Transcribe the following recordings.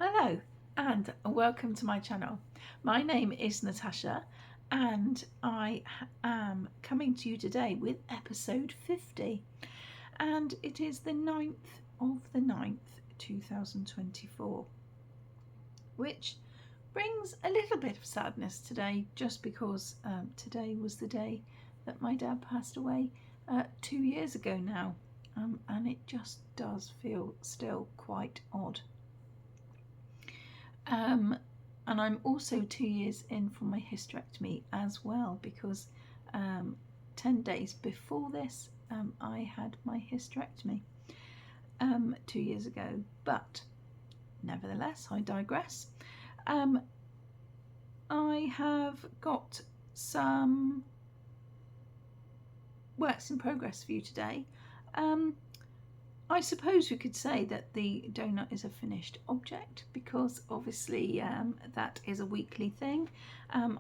Hello and welcome to my channel. My name is Natasha and I am coming to you today with episode 50, and it is the 9th of the 9th 2024, which brings a little bit of sadness today just because today was the day that my dad passed away 2 years ago now, and it just does feel still quite odd. And I'm also 2 years in for my hysterectomy as well, because 10 days before this I had my hysterectomy 2 years ago. But nevertheless, I digress. I have got some works in progress for you today. I suppose we could say that the donut is a finished object, because obviously that is a weekly thing.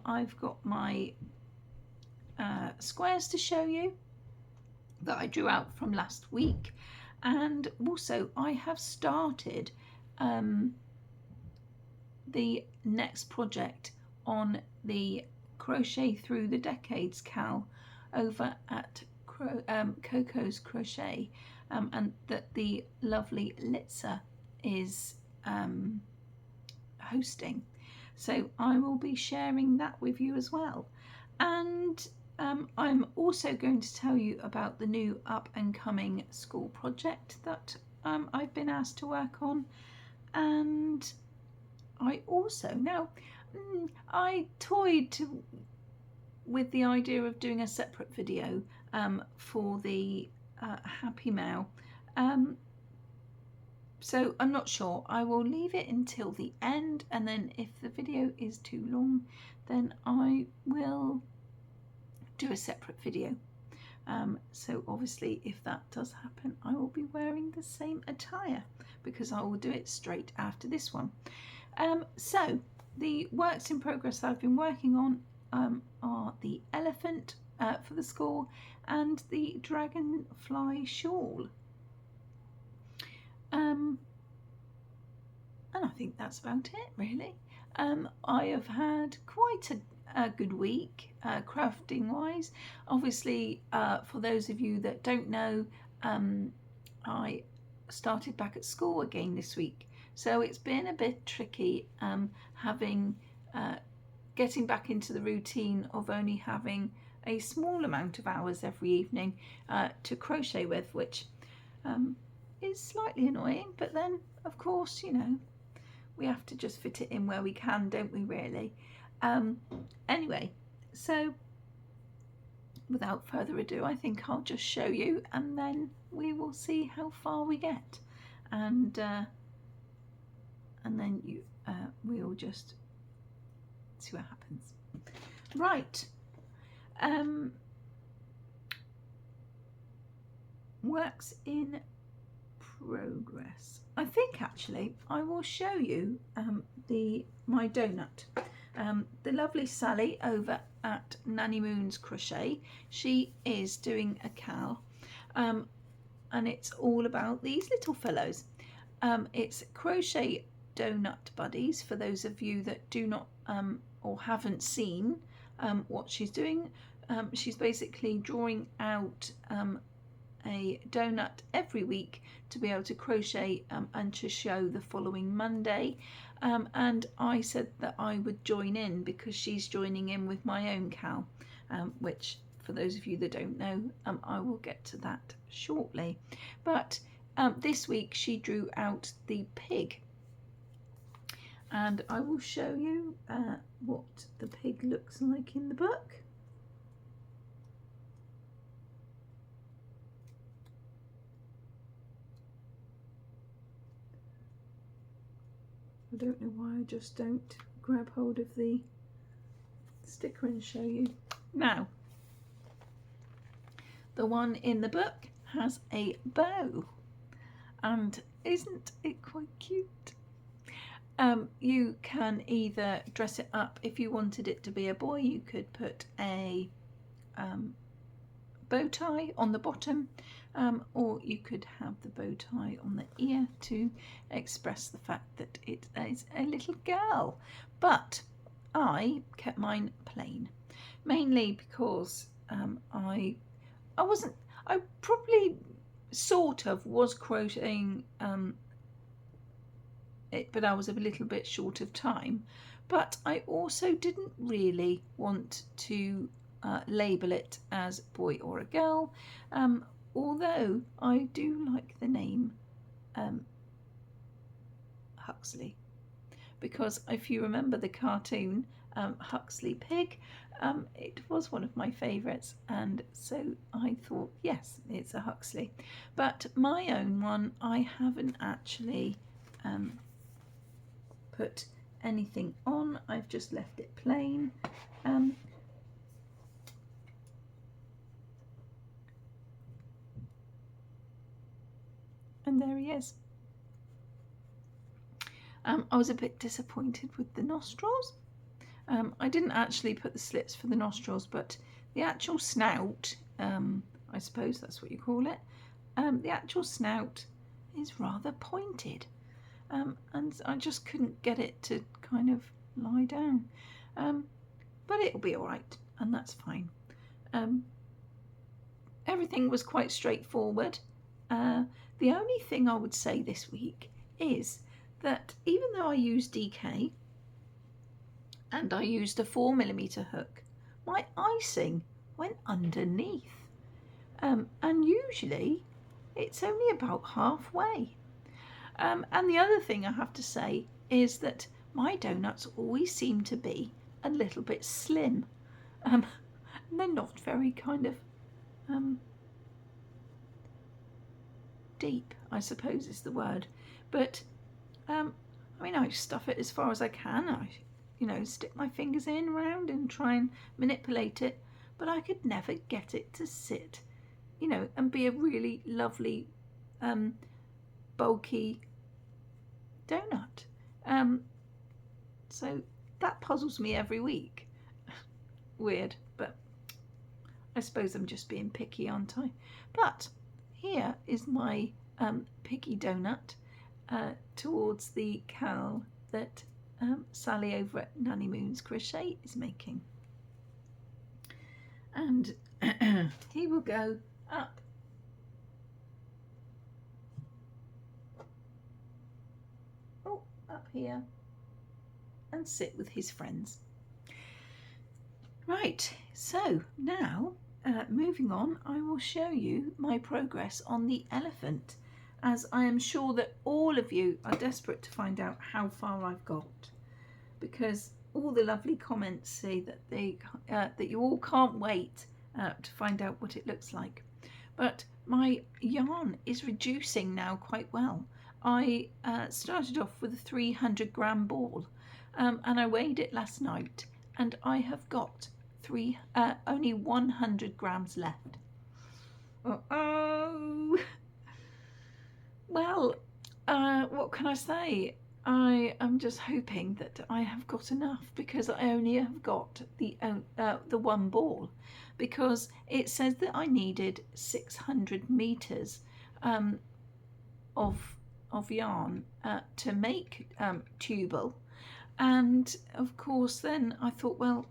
I've got my squares to show you that I drew out from last week, and also I have started the next project on the Crochet Through the Decades cal over at Coco's Crochet, and that the lovely Litsa is hosting. So I will be sharing that with you as well. And I'm also going to tell you about the new up and coming school project that I've been asked to work on. And I also, I toyed with the idea of doing a separate video for the Happy Mail, so I'm not sure. I will leave it until the end, and then if the video is too long, then I will do a separate video. So obviously if that does happen, I will be wearing the same attire, because I will do it straight after this one. So the works in progress that I've been working on are the elephant for the school and the dragonfly shawl. And I think that's about it, really. I have had quite a good week crafting wise. Obviously, for those of you that don't know, I started back at school again this week, so it's been a bit tricky getting back into the routine of only having a small amount of hours every evening to crochet with, which is slightly annoying, but then of course, you know, we have to just fit it in where we can, don't we, really? Anyway, so without further ado, I think I'll just show you, and then we will see how far we get, and then we'll just see what happens. Right. Works in progress. I think actually I will show you my donut. The lovely Sally over at Nanny Moon's Crochet, she is doing a cal, and it's all about these little fellows. It's crochet donut buddies, for those of you that do not or haven't seen what she's doing. She's basically drawing out a donut every week to be able to crochet and to show the following Monday, and I said that I would join in because she's joining in with my own cal, which for those of you that don't know, I will get to that shortly. But this week she drew out the pig, and I will show you what the pig looks like in the book. I don't know why I just don't grab hold of the sticker and show you. Now, the one in the book has a bow, and isn't it quite cute? You can either dress it up. If you wanted it to be a boy, you could put a bow tie on the bottom, or you could have the bow tie on the ear to express the fact that it is a little girl. But I kept mine plain, mainly because I probably sort of was crocheting it, but I was a little bit short of time. But I also didn't really want to label it as boy or a girl, although I do like the name Huxley, because if you remember the cartoon Huxley Pig, it was one of my favourites, and so I thought, yes, it's a Huxley. But my own one, I haven't actually put anything on. I've just left it plain. And there he is. I was a bit disappointed with the nostrils. I didn't actually put the slits for the nostrils, but the actual snout, I suppose that's what you call it, the actual snout is rather pointed, and I just couldn't get it to kind of lie down, but it'll be all right, and that's fine. Everything was quite straightforward. The only thing I would say this week is that even though I used DK and I used a 4mm hook, my icing went underneath, and usually it's only about halfway. And the other thing I have to say is that my donuts always seem to be a little bit slim, and they're not very kind of deep, I suppose is the word. But I mean, I stuff it as far as I can. I, stick my fingers in around and try and manipulate it, but I could never get it to sit, and be a really lovely, bulky donut. So that puzzles me every week. Weird, but I suppose I'm just being picky, aren't I? But here is my picky donut towards the cowl that Sally over at Nanny Moon's Crochet is making. And he will go up here and sit with his friends. Right, so now moving on, I will show you my progress on the elephant, as I am sure that all of you are desperate to find out how far I've got, because all the lovely comments say that that you all can't wait to find out what it looks like. But my yarn is reducing now quite well. I started off with a 300-gram ball, and I weighed it last night, and I have got only 100 grams left. Oh, well, what can I say? I am just hoping that I have got enough, because I only have got the one ball, because it says that I needed 600 meters of yarn to make tubal, and of course then I thought, well,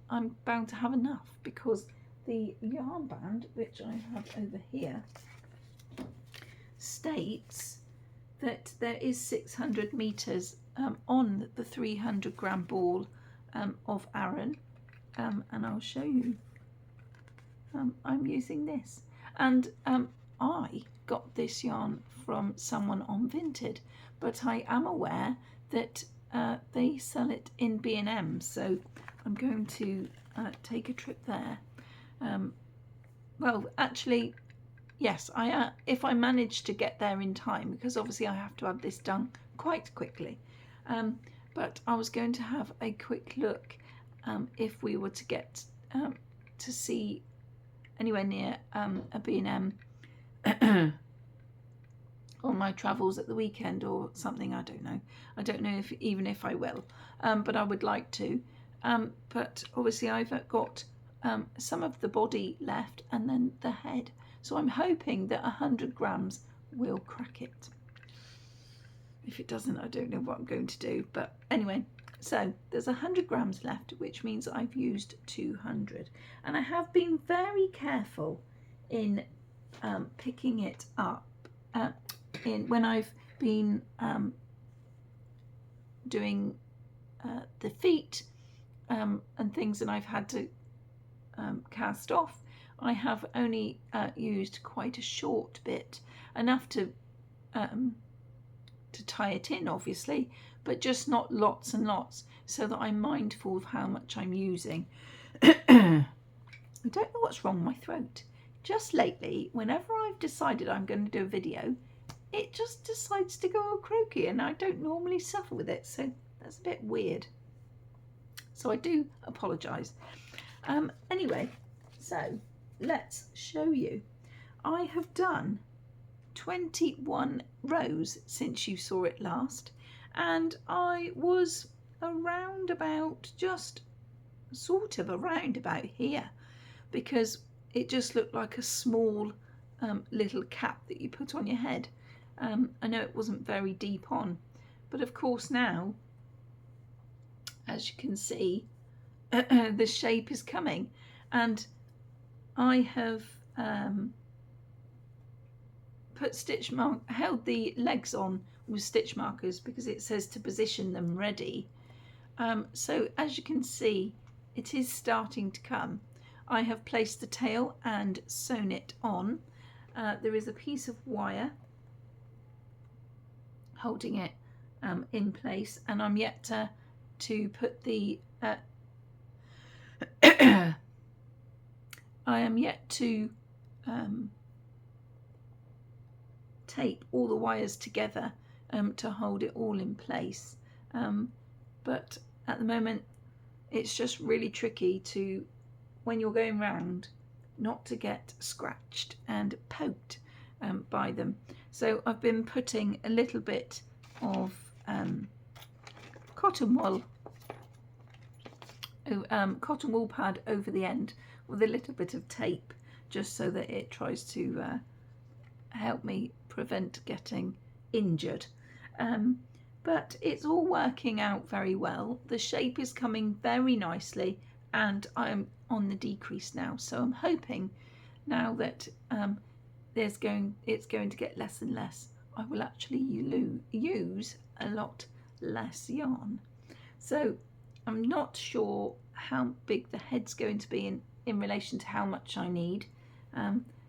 I'm bound to have enough, because the yarn band, which I have over here, states that there is 600 meters on the 300-gram ball of Aran, and I'll show you. I'm using this, and I got this yarn from someone on Vinted, but I am aware that they sell it in B&M, so I'm going to take a trip there. Well, actually, yes, if I manage to get there in time, because obviously I have to have this done quite quickly. But I was going to have a quick look if we were to get to see anywhere near a B&M on my travels at the weekend or something. I don't know. I don't know even if I will, but I would like to. But obviously I've got some of the body left and then the head. So I'm hoping that 100 grams will crack it. If it doesn't, I don't know what I'm going to do. But anyway, so there's 100 grams left, which means I've used 200. And I have been very careful in picking it up when I've been doing the feet and things, and I've had to cast off. I have only used quite a short bit, enough to tie it in, obviously, but just not lots and lots, so that I'm mindful of how much I'm using. I don't know what's wrong with my throat. Just lately, whenever I've decided I'm going to do a video, it just decides to go all croaky, and I don't normally suffer with it, so that's a bit weird. So I do apologise. Anyway, so let's show you. I have done 21 rows since you saw it last, and I was around about, just sort of around about here, because it just looked like a small little cap that you put on your head. I know it wasn't very deep on, but of course now, as you can see, the shape is coming, and I have held the legs on with stitch markers because it says to position them ready. So as you can see, it is starting to come. I have placed the tail and sewn it on. There is a piece of wire holding it in place, and I'm yet to put the I am yet to tape all the wires together to hold it all in place, but at the moment it's just really tricky to, when you're going round, not to get scratched and poked by them. So I've been putting a little bit of cotton wool pad over the end with a little bit of tape, just so that it tries to help me prevent getting injured. But it's all working out very well. The shape is coming very nicely, and I'm on the decrease now, so I'm hoping now that it's going to get less and less. I will actually use a lot less yarn. So I'm not sure how big the head's going to be in relation to how much I need.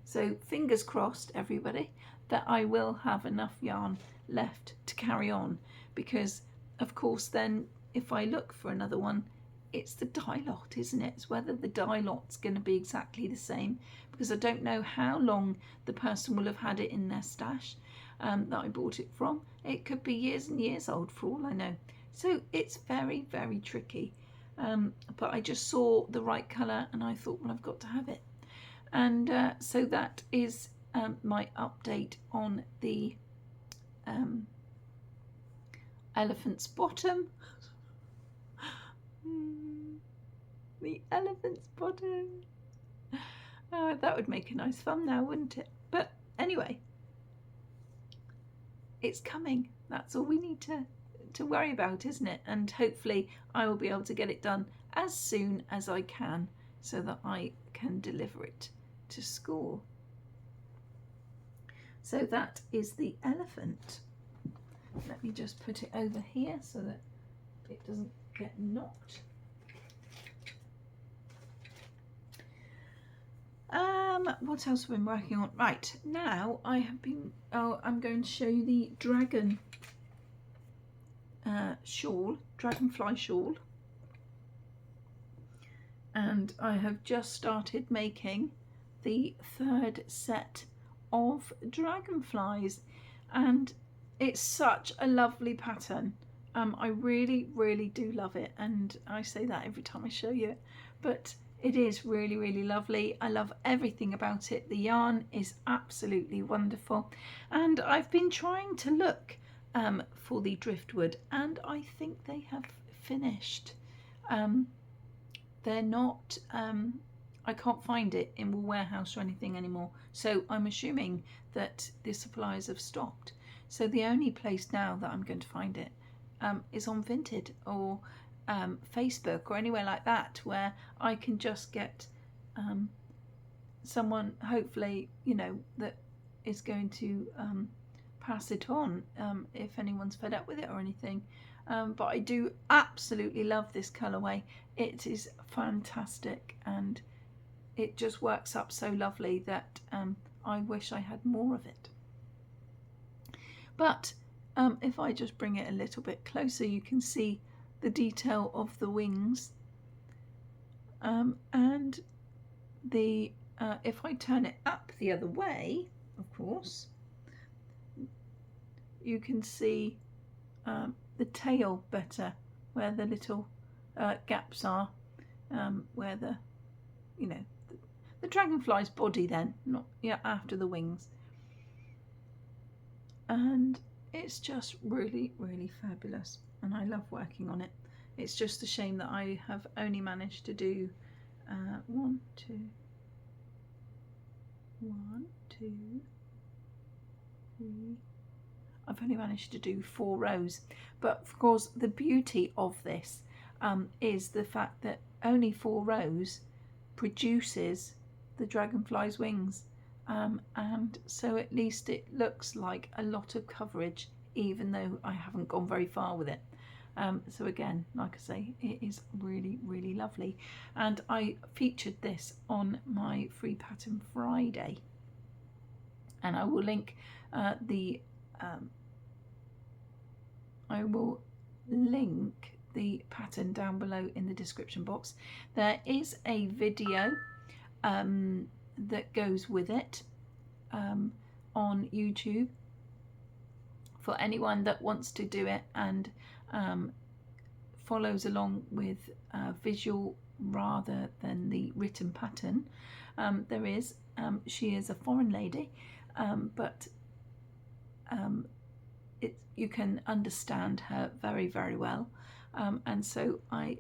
So fingers crossed, everybody, that I will have enough yarn left to carry on, because of course then if I look for another one, it's the dye lot, isn't it? It's whether the dye lot's going to be exactly the same, because I don't know how long the person will have had it in their stash that I bought it from. It could be years and years old for all I know. So it's very, very tricky. But I just saw the right colour and I thought, well, I've got to have it. And so that is my update on the elephant's bottom. The elephant's bottom. That would make a nice thumbnail, wouldn't it? But anyway, it's coming. That's all we need to worry about, isn't it? And hopefully I will be able to get it done as soon as I can, so that I can deliver it to school. So that is the elephant. Let me just put it over here so that it doesn't get knocked. What else have I been working on? Right, now I have been, I'm going to show you the dragon shawl, dragonfly shawl. And I have just started making the third set of dragonflies, and it's such a lovely pattern. I really, really do love it, and I say that every time I show you it, but it is really, really lovely. I love everything about it. The yarn is absolutely wonderful, and I've been trying to look for the driftwood, and I think they have finished. They're not, I can't find it in Wool Warehouse or anything anymore. So I'm assuming that the suppliers have stopped. So the only place now that I'm going to find it is on Vinted or Facebook or anywhere like that, where I can just get someone, hopefully, that is going to pass it on if anyone's fed up with it or anything. But I do absolutely love this colourway. It is fantastic, and it just works up so lovely that I wish I had more of it. But if I just bring it a little bit closer, you can see the detail of the wings, and the if I turn it up the other way, of course, you can see the tail better, where the little gaps are, where the dragonfly's body, then not after the wings. And it's just really, really fabulous, and I love working on it. It's just a shame that I have only managed to do 1, 2, 3. I've only managed to do 4 rows, but of course the beauty of this is the fact that only 4 rows produces the dragonfly's wings, and so at least it looks like a lot of coverage, even though I haven't gone very far with it. So again, like I say, it is really, really lovely, and I featured this on my Free Pattern Friday, and I will link the pattern down below in the description box. There is a video that goes with it on YouTube for anyone that wants to do it and follows along with visual rather than the written pattern. She is a foreign lady, but you can understand her very, very well, and so I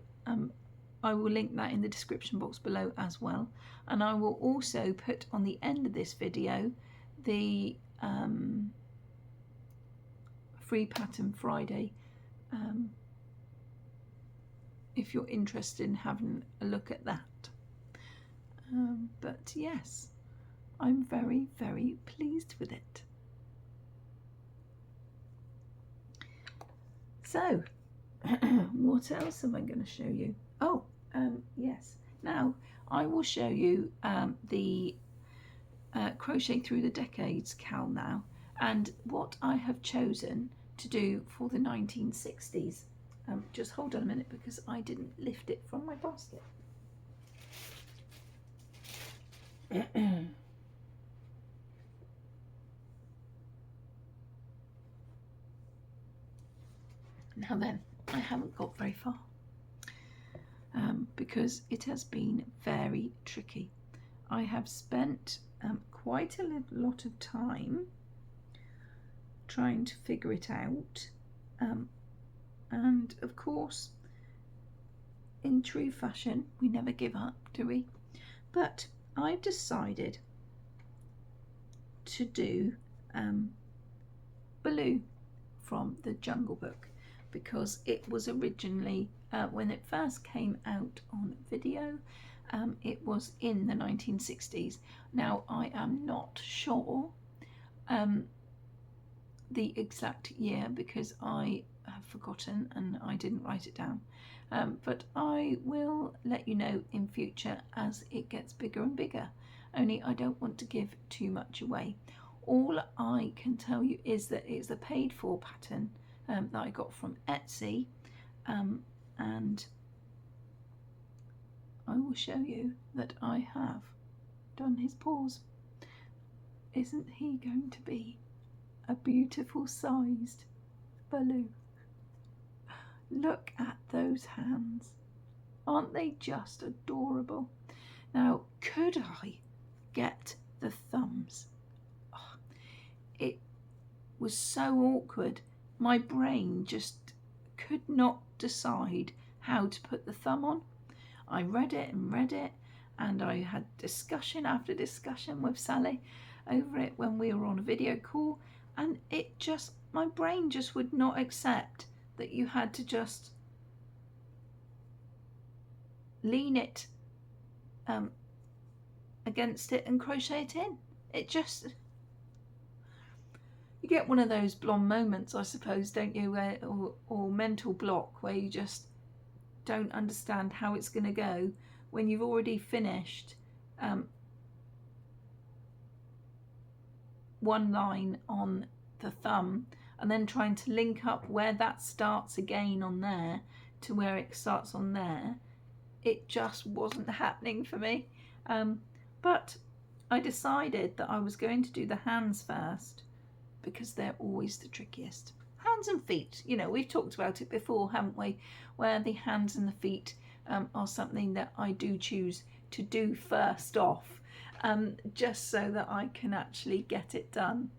will link that in the description box below as well, and I will also put on the end of this video the Free Pattern Friday, if you're interested in having a look at that. But yes, I'm very, very pleased with it. So what else am I going to show you? Oh, yes, now I will show you the Crochet Through the Decades cowl now, and what I have chosen to do for the 1960s. Just hold on a minute, because I didn't lift it from my basket. Now then, I haven't got very far because it has been very tricky. I have spent quite a lot of time trying to figure it out, and of course, in true fashion, we never give up, do we? But I've decided to do Baloo from the Jungle Book, because it was originally, when it first came out on video, it was in the 1960s. Now, I am not sure the exact year, because I have forgotten and I didn't write it down, but I will let you know in future as it gets bigger and bigger, only I don't want to give too much away. All I can tell you is that it's a paid for pattern that I got from Etsy, and I will show you that I have done his paws. Isn't he going to be a beautiful sized Baloo? Look at those hands. Aren't they just adorable? Now, could I get the thumbs? Oh, it was so awkward. My brain just could not decide how to put the thumb on. I read it and read it, and I had discussion after discussion with Sally over it when we were on a video call, and it just, my brain just would not accept that you had to just lean it against it and crochet it in. It just, you get one of those blonde moments, I suppose, don't you, where, or mental block, where you just don't understand how it's going to go when you've already finished one line on the thumb, and then trying to link up where that starts again on there to where it starts on there. It just wasn't happening for me. But I decided that I was going to do the hands first, because they're always the trickiest. Hands and feet, you know, we've talked about it before, haven't we? Where the hands and the feet are something that I do choose to do first off, just so that I can actually get it done.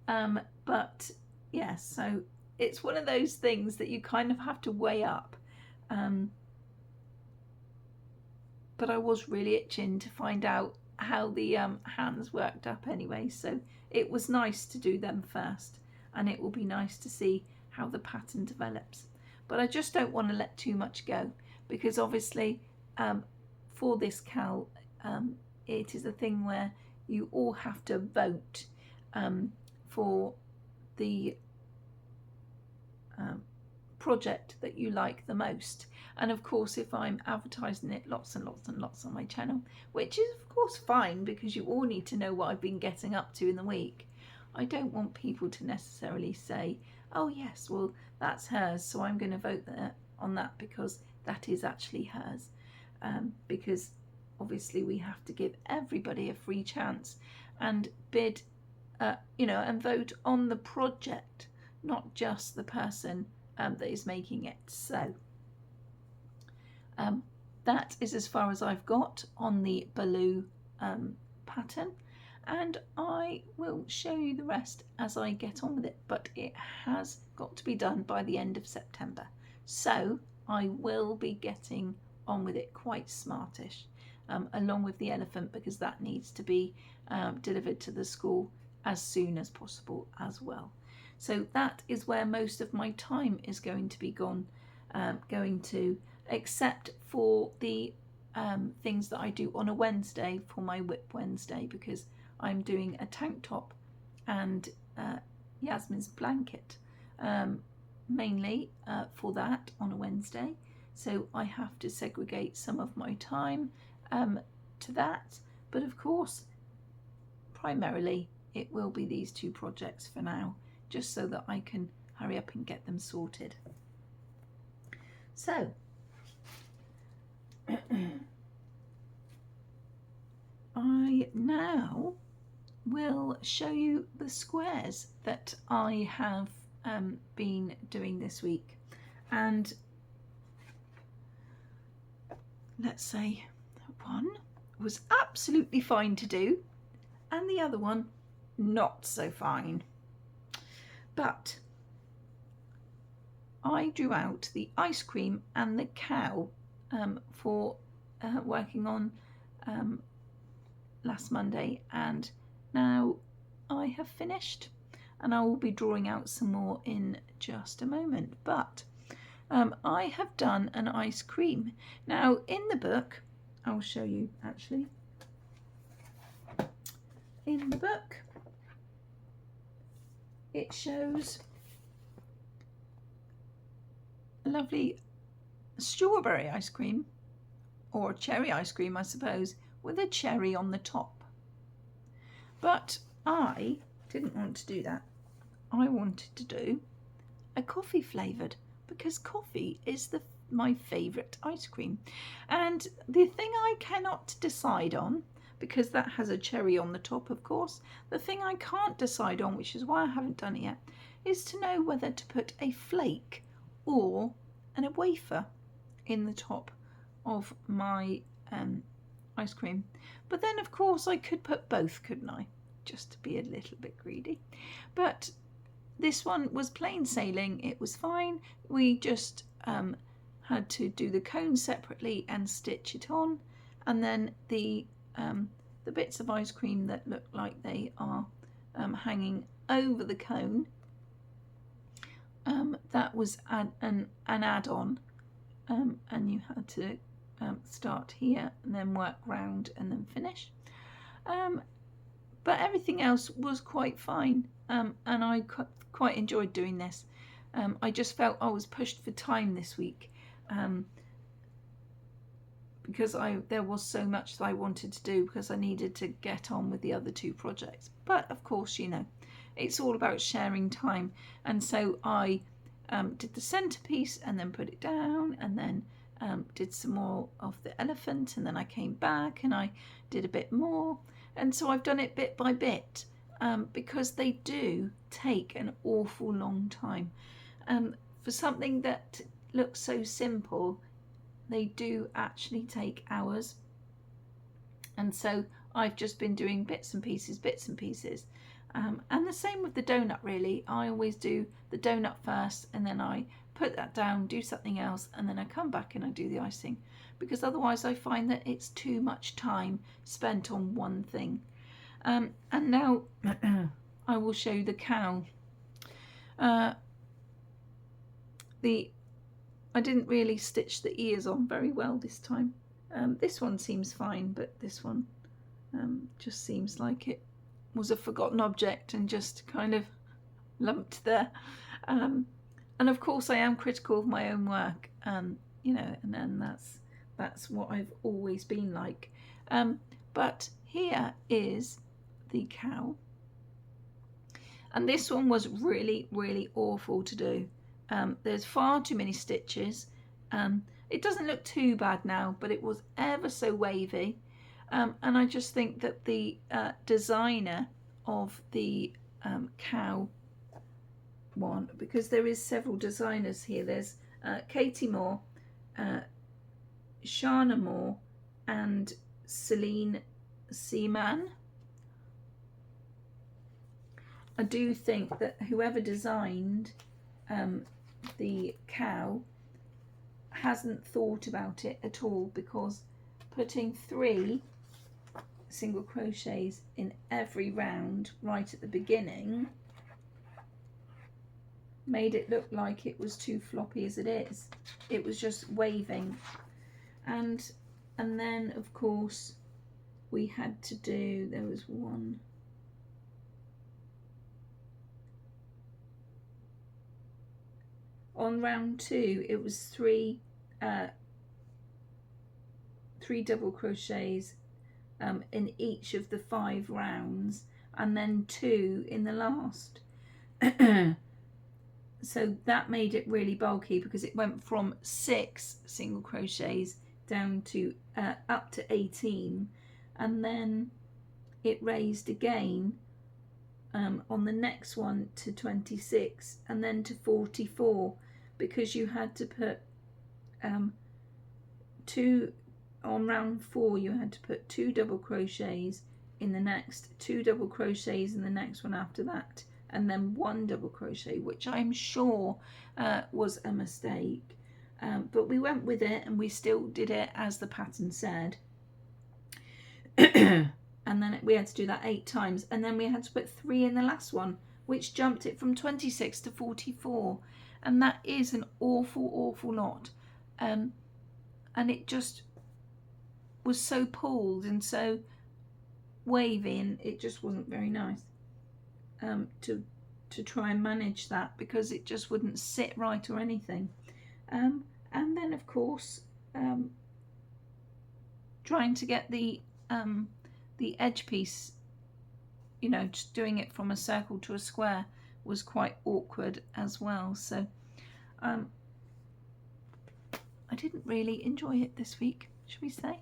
But yeah, so it's one of those things that you kind of have to weigh up. But I was really itching to find out how the hands worked up anyway, so it was nice to do them first, and it will be nice to see how the pattern develops. But I just don't want to let too much go, because obviously for this cowl it is a thing where you all have to vote for the project that you like the most. And of course, if I'm advertising it lots and lots and lots on my channel, which is of course fine, because you all need to know what I've been getting up to in the week, I don't want people to necessarily say, oh yes, well that's hers, so I'm going to vote on that because that is actually hers. Because obviously we have to give everybody a free chance and bid, you know, and vote on the project, not just the person that is making it. So that is as far as I've got on the Baloo pattern, and I will show you the rest as I get on with it, but it has got to be done by the end of September, so I will be getting on with it quite smartish, along with the elephant, because that needs to be delivered to the school as soon as possible as well. So that is where most of my time is going to be going to, except for the things that I do on a Wednesday for my Whip Wednesday, because I'm doing a tank top and Yasmin's blanket mainly for that on a Wednesday. So I have to segregate some of my time to that. But of course, primarily it will be these two projects for now, just so that I can hurry up and get them sorted. So I now will show you the squares that I have been doing this week, and let's say one was absolutely fine to do and the other one not so fine. But I drew out the ice cream and the cow for working on last Monday, and now I have finished, and I will be drawing out some more in just a moment. But I have done an ice cream. Now in the book, I'll show you actually. In the book it shows a lovely strawberry ice cream, or cherry ice cream I suppose, with a cherry on the top. But I didn't want to do that. I wanted to do a coffee flavoured, because coffee is my favourite ice cream. And the thing I cannot decide on, because that has a cherry on the top of course, the thing I can't decide on, which is why I haven't done it yet, is to know whether to put a flake or a wafer in the top of my ice cream. But then of course I could put both, couldn't I? Just to be a little bit greedy. But this one was plain sailing, it was fine. We just had to do the cone separately and stitch it on, and then the bits of ice cream that look like they are hanging over the cone, that was an add-on, and you had to start here and then work round and then finish. But everything else was quite fine, and I quite enjoyed doing this. I just felt I was pushed for time this week, because there was so much that I wanted to do, because I needed to get on with the other two projects. But of course, you know, it's all about sharing time, and so I did the centerpiece and then put it down, and then did some more of the elephant, and then I came back and I did a bit more, and so I've done it bit by bit, because they do take an awful long time. For something that looks so simple, they do actually take hours, and so I've just been doing bits and pieces, and the same with the donut really. I always do the donut first, and then I put that down, do something else, and then I come back and I do the icing, because otherwise I find that it's too much time spent on one thing. And now I will show you the cow. I didn't really stitch the ears on very well this time. This one seems fine, but this one just seems like it was a forgotten object and just kind of lumped there. And of course I am critical of my own work, you know, and then that's what I've always been like. But here is the cow, and this one was really, really awful to do. There's far too many stitches. It doesn't look too bad now, but it was ever so wavy. And I just think that the designer of the cow one, because there is several designers here. There's Katie Moore, Shana Moore, and Celine Seaman. I do think that whoever designed the cow hasn't thought about it at all, because putting 3 single crochets in every round right at the beginning made it look like it was too floppy as it is. It was just waving, and then of course we had to do, there was one, on round 2 it was 3 double crochets in each of the 5 rounds, and then 2 in the last. So that made it really bulky, because it went from 6 single crochets down to up to 18, and then it raised again on the next one to 26, and then to 44, because you had to put 2 on round 4. You had to put 2 double crochets in the next, 2 double crochets in the next one after that, and then 1 double crochet, which I'm sure was a mistake, but we went with it and we still did it as the pattern said. And then we had to do that 8 times, and then we had to put 3 in the last one, which jumped it from 26 to 44, and that is an awful lot. And it just was so pulled and so wavy, and it just wasn't very nice to try and manage that, because it just wouldn't sit right or anything. And then of course trying to get the edge piece, you know, just doing it from a circle to a square was quite awkward as well. So I didn't really enjoy it this week, should we say,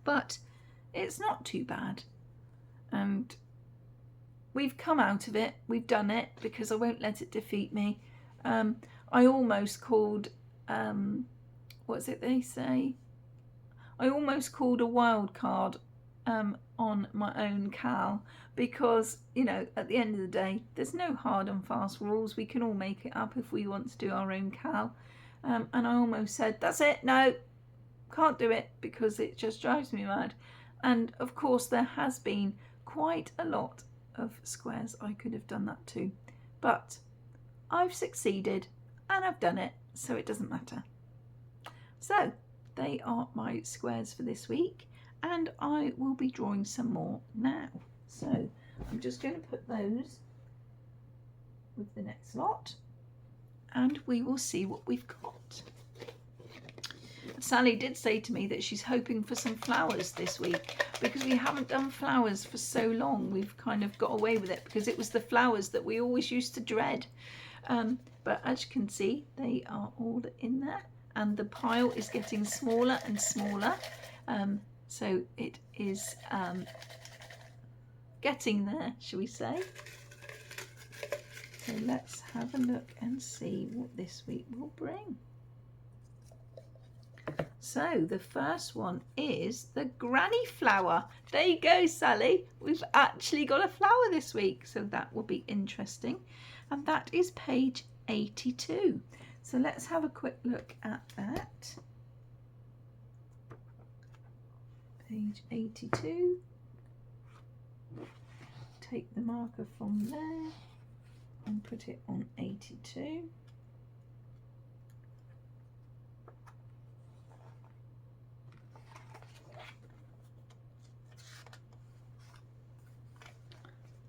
but it's not too bad, and we've come out of it, we've done it, because I won't let it defeat me. I almost called what's it they say, I almost called a wild card on my own Cal, because, you know, at the end of the day there's no hard and fast rules. We can all make it up if we want to do our own Cal, and I almost said, that's it, no, can't do it because it just drives me mad. And of course there has been quite a lot of squares I could have done that too, but I've succeeded and I've done it, so it doesn't matter. So they are my squares for this week, and I will be drawing some more now. So I'm just going to put those with the next lot and we will see what we've got. Sally did say to me that she's hoping for some flowers this week because we haven't done flowers for so long. We've kind of got away with it because it was the flowers that we always used to dread. But as you can see, they are all in there and the pile is getting smaller and smaller. So it is getting there, shall we say. So let's have a look and see what this week will bring. So the first one is the granny flower. There you go, Sally. We've actually got a flower this week, so that will be interesting. And that is page 82. So let's have a quick look at that. Page 82. Take the marker from there and put it on 82.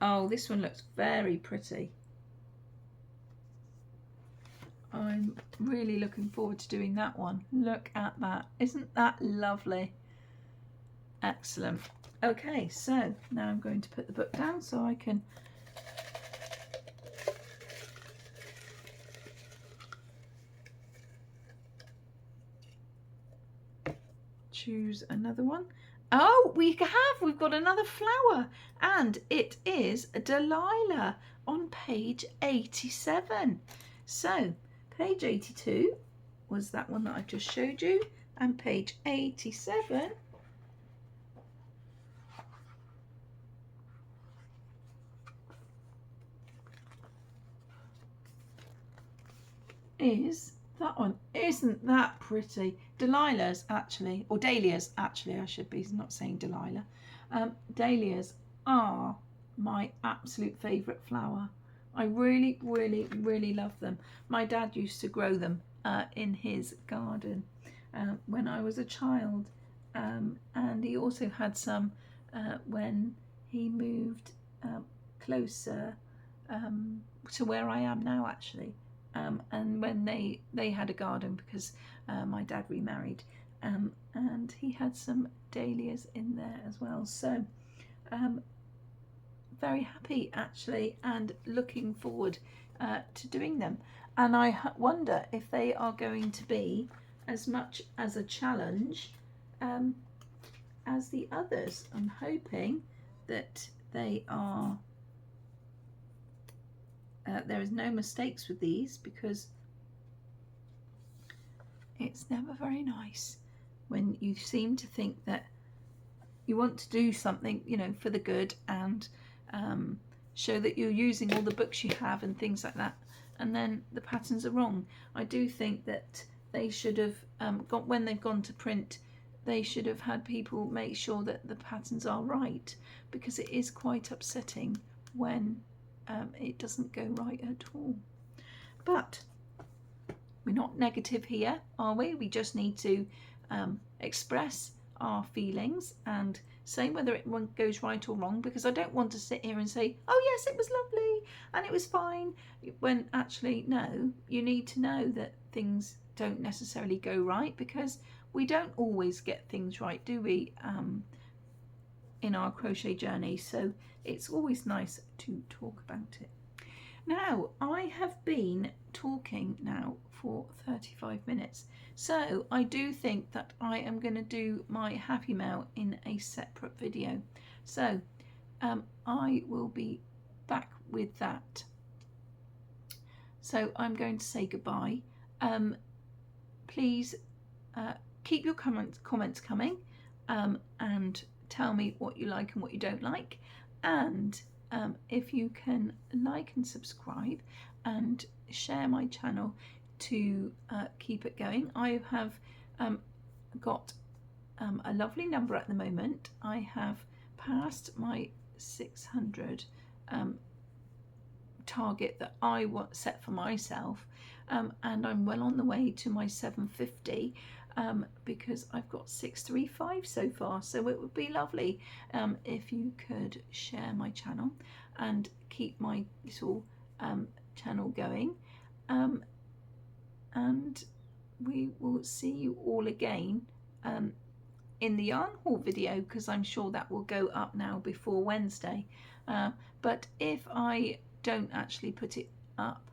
Oh, this one looks very pretty. I'm really looking forward to doing that one. Look at that. Isn't that lovely? Excellent. Okay, so now I'm going to put the book down so I can choose another one. Oh, we've got another flower, and it is Dahlia on page 87. So page 82 was that one that I just showed you, and page 87 is that one. Isn't that pretty? Dahlias actually, or Dahlias actually, I should be not saying Dahlia. Dahlias are my absolute favourite flower. I really, really, really love them. My dad used to grow them in his garden when I was a child, and he also had some when he moved closer to where I am now actually. And when they had a garden because my dad remarried, and he had some dahlias in there as well. So very happy actually, and looking forward to doing them. And I wonder if they are going to be as much as a challenge as the others. I'm hoping that they are. There is no mistakes with these because it's never very nice when you seem to think that you want to do something, you know, for the good and show that you're using all the books you have and things like that, and then the patterns are wrong. I do think that they should have when they've gone to print, they should have had people make sure that the patterns are right, because it is quite upsetting when it doesn't go right at all. But we're not negative here, are we? We just need to express our feelings and say whether it goes right or wrong, because I don't want to sit here and say, oh yes, it was lovely and it was fine, when actually no, you need to know that things don't necessarily go right, because we don't always get things right, do we, in our crochet journey. So it's always nice to talk about it. Now, I have been talking now for 35 minutes, so I do think that I am going to do my Happy Mail in a separate video. So I will be back with that. So I'm going to say goodbye. Please keep your comments coming, and tell me what you like and what you don't like. And if you can like and subscribe and share my channel to keep it going. I have got a lovely number at the moment. I have passed my 600 target that I set for myself, and I'm well on the way to my 750 because I've got 635 so far. So it would be lovely if you could share my channel and keep my little channel going, and we will see you all again in the yarn haul video, because I'm sure that will go up now before Wednesday. But if I don't actually put it up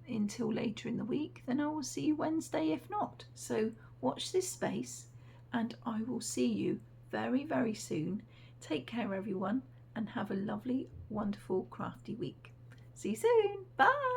until later in the week, then I will see you Wednesday if not. So watch this space, and I will see you very, very soon. Take care everyone, and have a lovely, wonderful, crafty week. See you soon. Bye.